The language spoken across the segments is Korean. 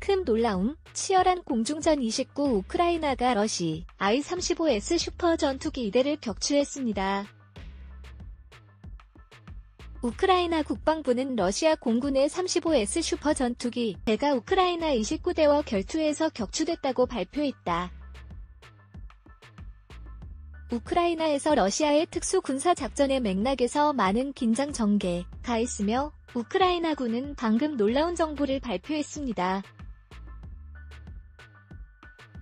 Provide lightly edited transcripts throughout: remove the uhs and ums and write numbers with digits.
큰 놀라움, 치열한 공중전 29 우크라이나가 러시 I-35S 슈퍼 전투기 2대를 격추했습니다. 우크라이나 국방부는 러시아 공군의 35S 슈퍼 전투기 대가 우크라이나 29대와 결투에서 격추됐다고 발표했다. 우크라이나에서 러시아의 특수 군사 작전의 맥락에서 많은 긴장 전개가 있으며 우크라이나군은 방금 놀라운 정보를 발표했습니다.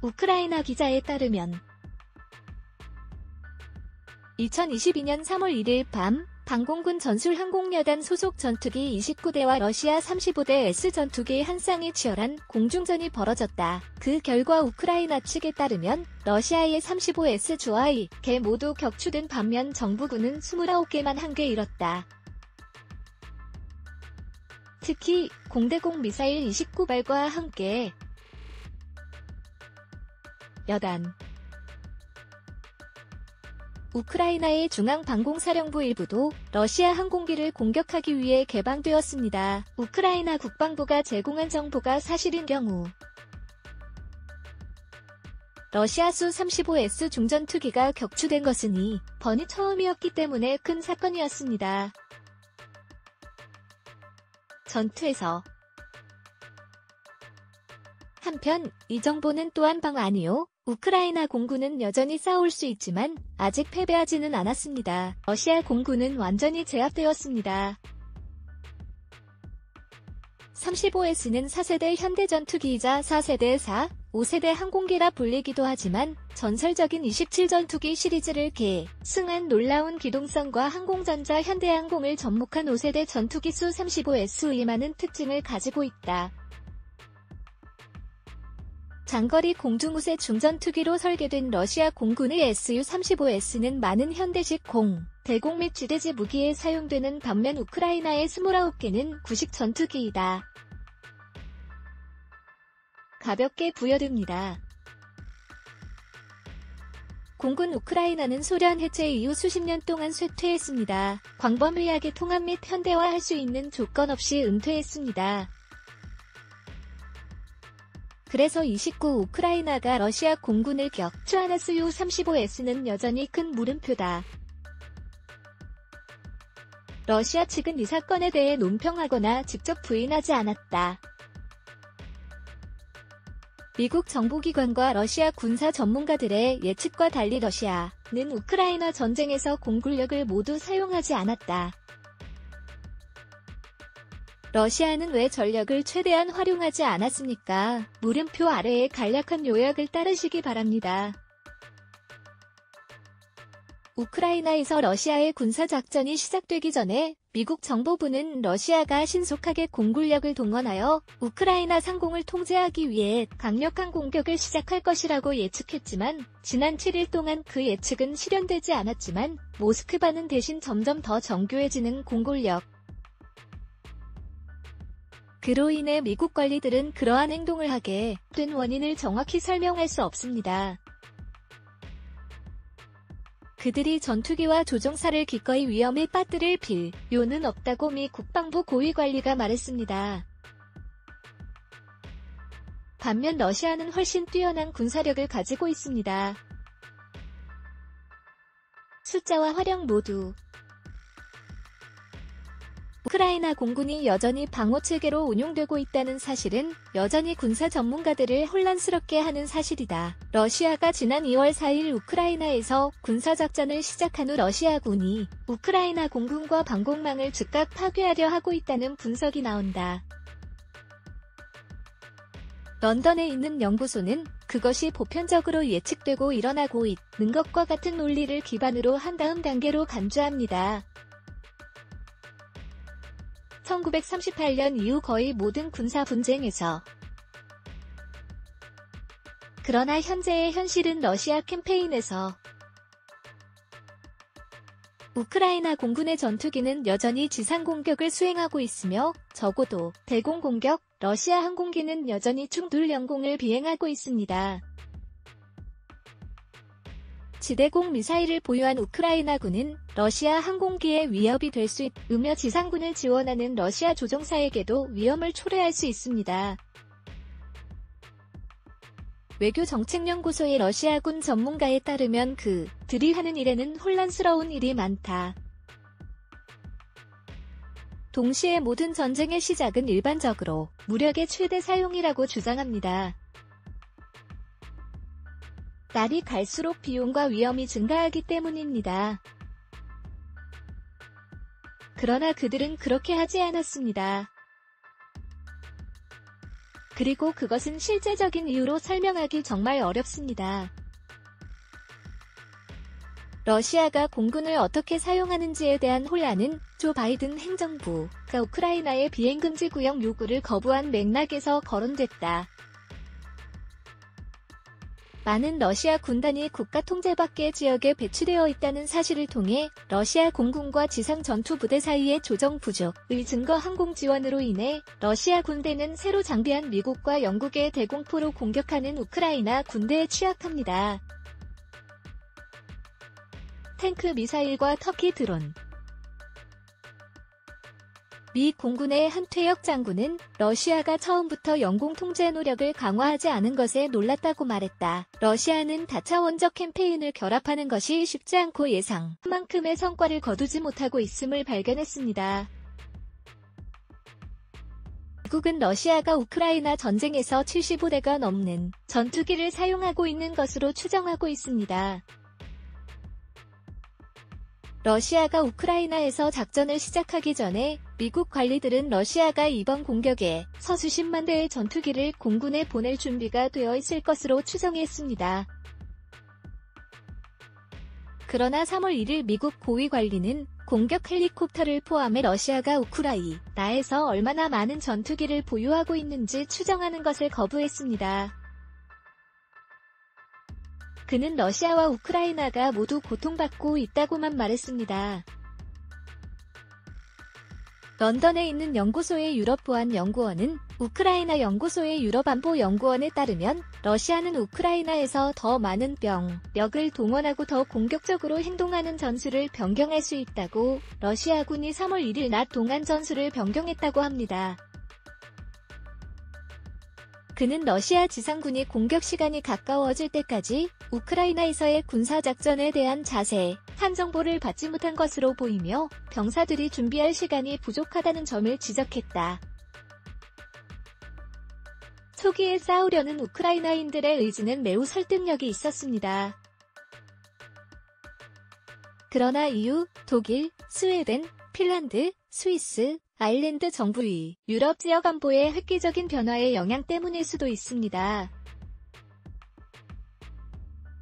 우크라이나 기자에 따르면 2022년 3월 1일 밤 방공군 전술항공여단 소속 전투기 29대와 러시아 35대 S 전투기 한 쌍의 치열한 공중전이 벌어졌다. 그 결과 우크라이나 측에 따르면 러시아의 35S 주하이 개 모두 격추된 반면 정부군은 29개만 한개 잃었다. 특히 공대공 미사일 29발과 함께 여단 우크라이나의 중앙방공사령부 일부도 러시아 항공기를 공격하기 위해 개방되었습니다. 우크라이나 국방부가 제공한 정보가 사실인 경우 러시아 수-35S 중전투기가 격추된 것은 이번이 처음이었기 때문에 큰 사건이었습니다. 전투에서 한편 이 정보는 또 한 방 아니요. 우크라이나 공군은 여전히 싸울 수 있지만 아직 패배하지는 않았습니다. 러시아 공군은 완전히 제압되었습니다. 35S는 4세대 현대 전투기이자 4세대 4, 5세대 항공기라 불리기도 하지만 전설적인 27전투기 시리즈를 계승한 놀라운 기동성과 항공전자 현대항공을 접목한 5세대 전투기 수-35S의 많은 특징을 가지고 있다. 장거리 공중우세 중전투기로 설계된 러시아 공군의 Su-35S는 많은 현대식 대공 및 지대지 무기에 사용되는 반면 우크라이나의 29개는 구식 전투기이다. 가볍게 부여됩니다. 공군 우크라이나는 소련 해체 이후 수십 년 동안 쇠퇴했습니다. 광범위하게 통합 및 현대화할 수 있는 조건 없이 은퇴했습니다. 그래서 29 우크라이나가 러시아 공군을 격추한 Su-35S는 여전히 큰 물음표다. 러시아 측은 이 사건에 대해 논평하거나 직접 부인하지 않았다. 미국 정보기관과 러시아 군사 전문가들의 예측과 달리 러시아는 우크라이나 전쟁에서 공군력을 모두 사용하지 않았다. 러시아는 왜 전력을 최대한 활용하지 않았습니까? 물음표 아래의 간략한 요약을 따르시기 바랍니다. 우크라이나에서 러시아의 군사작전이 시작되기 전에 미국 정보부는 러시아가 신속하게 공군력을 동원하여 우크라이나 상공을 통제하기 위해 강력한 공격을 시작할 것이라고 예측했지만 지난 7일 동안 그 예측은 실현되지 않았지만 모스크바는 대신 점점 더 정교해지는 공군력 그로 인해 미국 관리들은 그러한 행동을 하게 된 원인을 정확히 설명할 수 없습니다. 그들이 전투기와 조종사를 기꺼이 위험에 빠뜨릴 필요는 없다고 미 국방부 고위관리가 말했습니다. 반면 러시아는 훨씬 뛰어난 군사력을 가지고 있습니다. 숫자와 화력 모두 우크라이나 공군이 여전히 방어체계로 운용되고 있다는 사실은 여전히 군사 전문가들을 혼란스럽게 하는 사실이다. 러시아가 지난 2월 4일 우크라이나에서 군사작전을 시작한 후 러시아군이 우크라이나 공군과 방공망을 즉각 파괴하려 하고 있다는 분석이 나온다. 런던에 있는 연구소는 그것이 보편적으로 예측되고 일어나고 있는 것과 같은 논리를 기반으로 한 다음 단계로 간주합니다. 1938년 이후 거의 모든 군사 분쟁에서 그러나 현재의 현실은 러시아 캠페인에서 우크라이나 공군의 전투기는 여전히 지상 공격을 수행하고 있으며 적어도 대공 공격, 러시아 항공기는 여전히 충돌 영공을 비행하고 있습니다. 지대공 미사일을 보유한 우크라이나군은 러시아 항공기에 위협이 될 수 있으며 지상군을 지원하는 러시아 조종사에게도 위험을 초래할 수 있습니다. 외교정책연구소의 러시아군 전문가에 따르면 그들이 하는 일에는 혼란스러운 일이 많다. 동시에 모든 전쟁의 시작은 일반적으로 무력의 최대 사용이라고 주장합니다. 날이 갈수록 비용과 위험이 증가하기 때문입니다. 그러나 그들은 그렇게 하지 않았습니다. 그리고 그것은 실제적인 이유로 설명하기 정말 어렵습니다. 러시아가 공군을 어떻게 사용하는지에 대한 혼란은 조 바이든 행정부가 우크라이나의 비행금지 구역 요구를 거부한 맥락에서 거론됐다. 많은 러시아 군단이 국가 통제 밖의 지역에 배치되어 있다는 사실을 통해 러시아 공군과 지상 전투 부대 사이의 조정 부족의 증거 항공 지원으로 인해 러시아 군대는 새로 장비한 미국과 영국의 대공포로 공격하는 우크라이나 군대에 취약합니다. 탱크 미사일과 터키 드론. 미 공군의 한 퇴역 장군은 러시아가 처음부터 영공 통제 노력을 강화하지 않은 것에 놀랐다고 말했다. 러시아는 다차원적 캠페인을 결합하는 것이 쉽지 않고 예상만큼의 성과를 거두지 못하고 있음을 발견했습니다. 미국은 러시아가 우크라이나 전쟁에서 75대가 넘는 전투기를 사용하고 있는 것으로 추정하고 있습니다. 러시아가 우크라이나에서 작전을 시작하기 전에 미국 관리들은 러시아가 이번 공격에서 수십만 대의 전투기를 공군에 보낼 준비가 되어 있을 것으로 추정했습니다. 그러나 3월 1일 미국 고위 관리는 공격 헬리콥터를 포함해 러시아가 우크라이나에서 얼마나 많은 전투기를 보유하고 있는지 추정하는 것을 거부했습니다. 그는 러시아와 우크라이나가 모두 고통받고 있다고만 말했습니다. 런던에 있는 연구소의 유럽보안연구원은 우크라이나 연구소의 유럽안보연구원에 따르면 러시아는 우크라이나에서 더 많은 병력을 동원하고 더 공격적으로 행동하는 전술을 변경할 수 있다고 러시아군이 3월 1일 낮 동안 전술을 변경했다고 합니다. 그는 러시아 지상군이 공격 시간이 가까워질 때까지 우크라이나에서의 군사작전에 대한 자세한 정보를 받지 못한 것으로 보이며 병사들이 준비할 시간이 부족하다는 점을 지적했다. 초기에 싸우려는 우크라이나인들의 의지는 매우 설득력이 있었습니다. 그러나 이후 독일, 스웨덴, 핀란드, 스위스, 아일랜드 정부의 유럽 지역 안보의 획기적인 변화의 영향 때문일 수도 있습니다.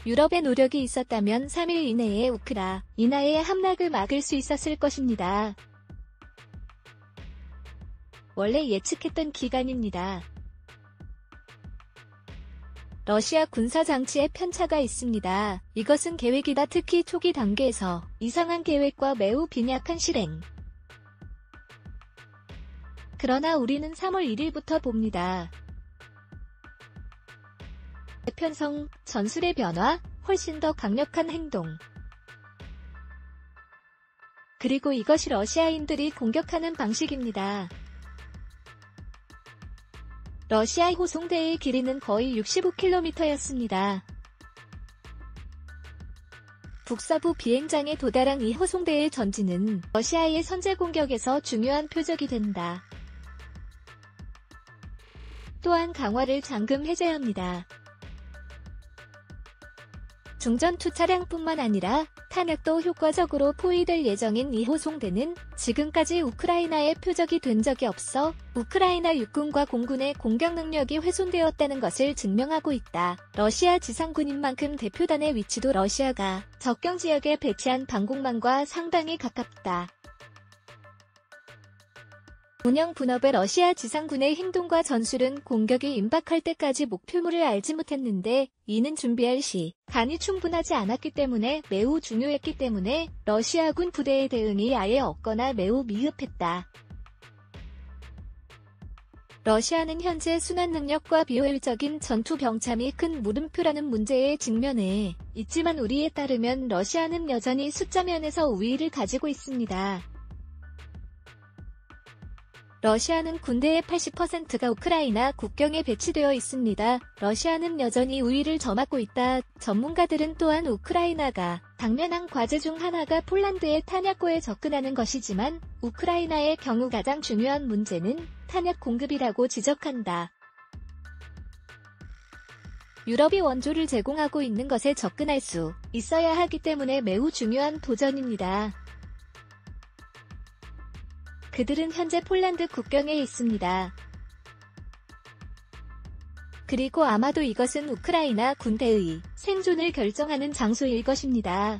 유럽의 노력이 있었다면 3일 이내에 우크라이나의 함락을 막을 수 있었을 것입니다. 원래 예측했던 기간입니다. 러시아 군사장치에 편차가 있습니다. 이것은 계획이다. 특히 초기 단계에서 이상한 계획과 매우 빈약한 실행. 그러나 우리는 3월 1일부터 봅니다. 편성, 전술의 변화, 훨씬 더 강력한 행동. 그리고 이것이 러시아인들이 공격하는 방식입니다. 러시아 호송대의 길이는 거의 65km였습니다. 북서부 비행장에 도달한 이 호송대의 전진은 러시아의 선제 공격에서 중요한 표적이 된다. 또한 강화를 잠금 해제합니다. 중전투 차량뿐만 아니라 탄약도 효과적으로 포위될 예정인 이 호송대는 지금까지 우크라이나의 표적이 된 적이 없어 우크라이나 육군과 공군의 공격 능력이 훼손되었다는 것을 증명하고 있다. 러시아 지상군인 만큼 대표단의 위치도 러시아가 접경 지역에 배치한 방공망과 상당히 가깝다. 운영 분업의 러시아 지상군의 행동과 전술은 공격이 임박할 때까지 목표물을 알지 못했는데 이는 준비할 시간이 충분하지 않았기 때문에 매우 중요했기 때문에 러시아군 부대의 대응이 아예 없거나 매우 미흡했다. 러시아는 현재 순환 능력과 비효율적인 전투 병참이 큰 물음표라는 문제에 직면해 있지만 우리에 따르면 러시아는 여전히 숫자 면에서 우위를 가지고 있습니다. 러시아는 군대의 80%가 우크라이나 국경에 배치되어 있습니다. 러시아는 여전히 우위를 점하고 있다. 전문가들은 또한 우크라이나가 당면한 과제 중 하나가 폴란드의 탄약고에 접근하는 것이지만 우크라이나의 경우 가장 중요한 문제는 탄약 공급이라고 지적한다. 유럽이 원조를 제공하고 있는 것에 접근할 수 있어야 하기 때문에 매우 중요한 도전입니다. 그들은 현재 폴란드 국경에 있습니다. 그리고 아마도 이것은 우크라이나 군대의 생존을 결정하는 장소일 것입니다.